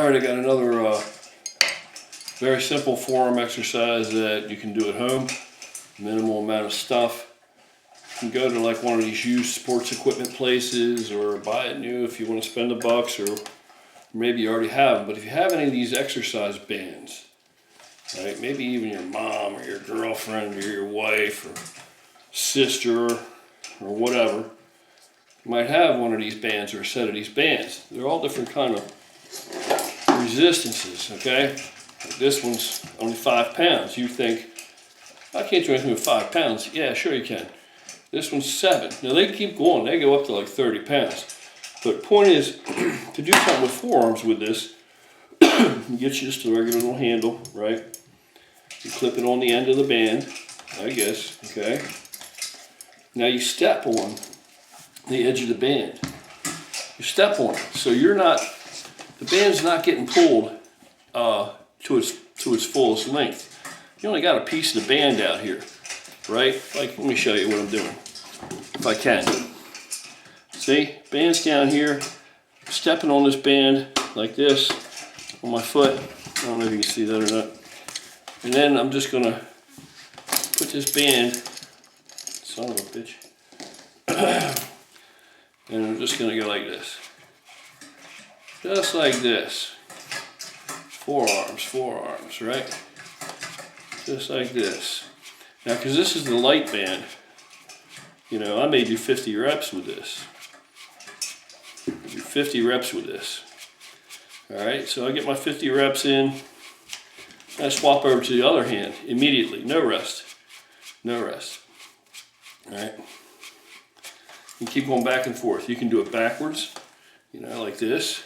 Alright, I got another very simple forearm exercise that you can do at home. Minimal amount of stuff. You can go to like one of these used sports equipment places or buy it new if you want to spend the bucks, or maybe you already have them. But if you have any of these exercise bands, right, maybe even your mom or your girlfriend or your wife or sister or whatever, you might have one of these bands or a set of these bands. They're all different kind of resistances, okay? Like this one's only 5 pounds. You think, I can't do anything with 5 pounds. Yeah, sure you can. This one's 7. Now they keep going. They go up to like 30 pounds. But the point is, to do something with forearms with this, you get just a regular little handle, right? You clip it on the end of the band, I guess, okay? Now you step on the edge of the band. You step on it, so you're not, the band's not getting pulled to its fullest length. You only got a piece of the band out here, right? Like, let me show you what I'm doing, if I can. See, band's down here, stepping on this band like this on my foot. I don't know if you can see that or not. And then I'm just gonna put this band, son of a bitch, and I'm just gonna go like this. Just like this. Forearms, right? Just like this. Now, because this is the light band, you know, I may do 50 reps with this. Do 50 reps with this. Alright, so I get my 50 reps in. I swap over to the other hand immediately. No rest. No rest. Alright. You keep going back and forth. You can do it backwards, you know, like this.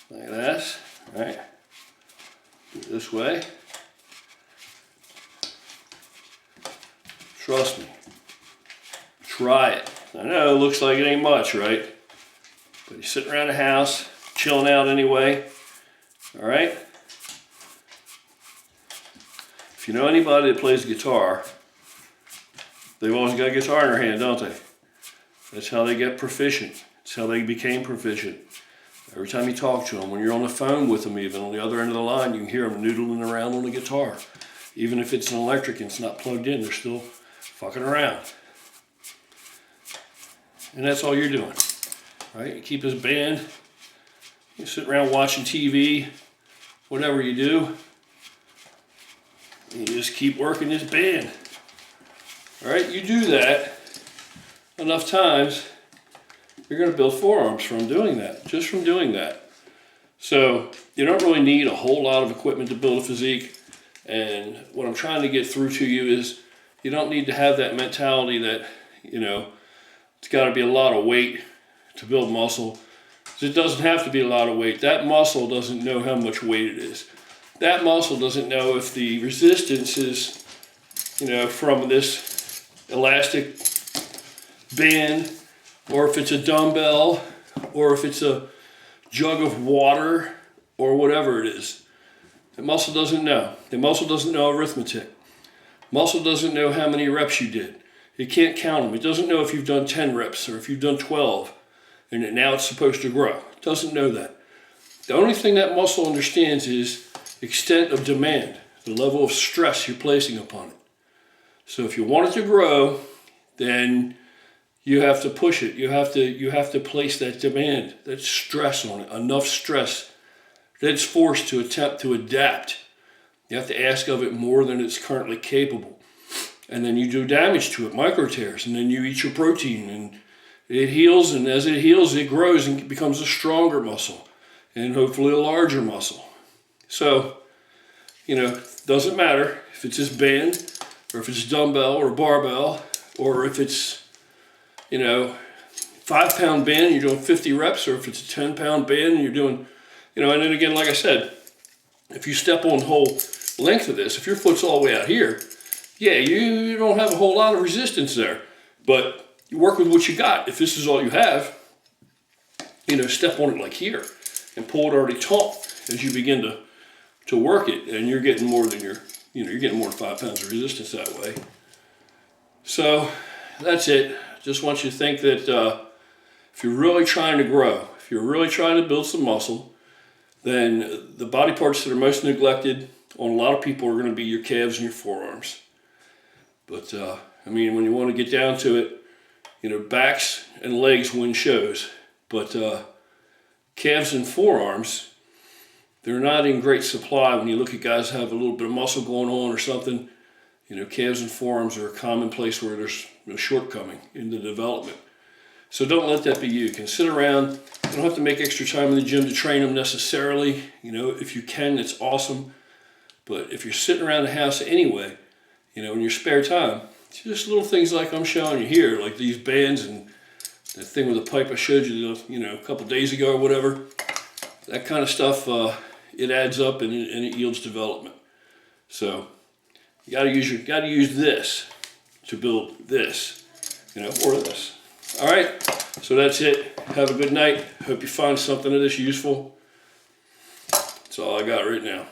Like that. Alright. Do it this way. Trust me. Try it. I know it looks like it ain't much, right? But you're sitting around the house, chilling out anyway. Alright? If you know anybody that plays guitar, they've always got a guitar in their hand, don't they? That's how they get proficient. That's how they became proficient. Every time you talk to them, when you're on the phone with them even, on the other end of the line, you can hear them noodling around on the guitar. Even if it's an electric and it's not plugged in, they're still fucking around. And that's all you're doing, right? You keep this band, you sit around watching TV, whatever you do, and you just keep working this band. All right, you do that enough times, you're going to build forearms from doing that, just from doing that. So you don't really need a whole lot of equipment to build a physique. And what I'm trying to get through to you is you don't need to have that mentality that, you know, it's got to be a lot of weight to build muscle. It doesn't have to be a lot of weight. That muscle doesn't know how much weight it is. That muscle doesn't know if the resistance is, you know, from this elastic band, or if it's a dumbbell, or if it's a jug of water, or whatever it is. The muscle doesn't know. The muscle doesn't know arithmetic. Muscle doesn't know how many reps you did. It can't count them. It doesn't know if you've done 10 reps or if you've done 12 and now it's supposed to grow. It doesn't know that. The only thing that muscle understands is extent of demand, the level of stress you're placing upon it. So if you want it to grow, then you have to push it. You have to place that demand, that stress on it, enough stress that it's forced to attempt to adapt. You have to ask of it more than it's currently capable. And then you do damage to it, micro tears, and then you eat your protein and it heals, and as it heals, it grows and becomes a stronger muscle and hopefully a larger muscle. So, you know, doesn't matter if it's this band or if it's dumbbell or barbell or if it's, you know, 5 pound band and you're doing 50 reps, or if it's a 10 pound band and you're doing, you know, and then again, like I said, if you step on the whole length of this, if your foot's all the way out here, yeah, you don't have a whole lot of resistance there, but you work with what you got. If this is all you have, you know, step on it like here and pull it already taut as you begin to work it, and you're getting more than you're getting more than 5 pounds of resistance that way. So that's it. Just want you to think that if you're really trying to grow, if you're really trying to build some muscle, then the body parts that are most neglected on a lot of people are going to be your calves and your forearms. But I mean, when you want to get down to it, you know, backs and legs win shows, but calves and forearms, they're not in great supply. When you look at guys who have a little bit of muscle going on or something, you know, calves and forearms are a common place where there's a shortcoming in the development. So don't let that be you. You can sit around. You don't have to make extra time in the gym to train them necessarily. You know, if you can, it's awesome. But if you're sitting around the house anyway, you know, in your spare time, just little things like I'm showing you here, like these bands and that thing with the pipe I showed you, you know, a couple days ago or whatever. That kind of stuff, it adds up and it yields development. So you got to use this to build this, you know, or this. All right, so that's it. Have a good night. Hope you find something of this useful. That's all I got right now.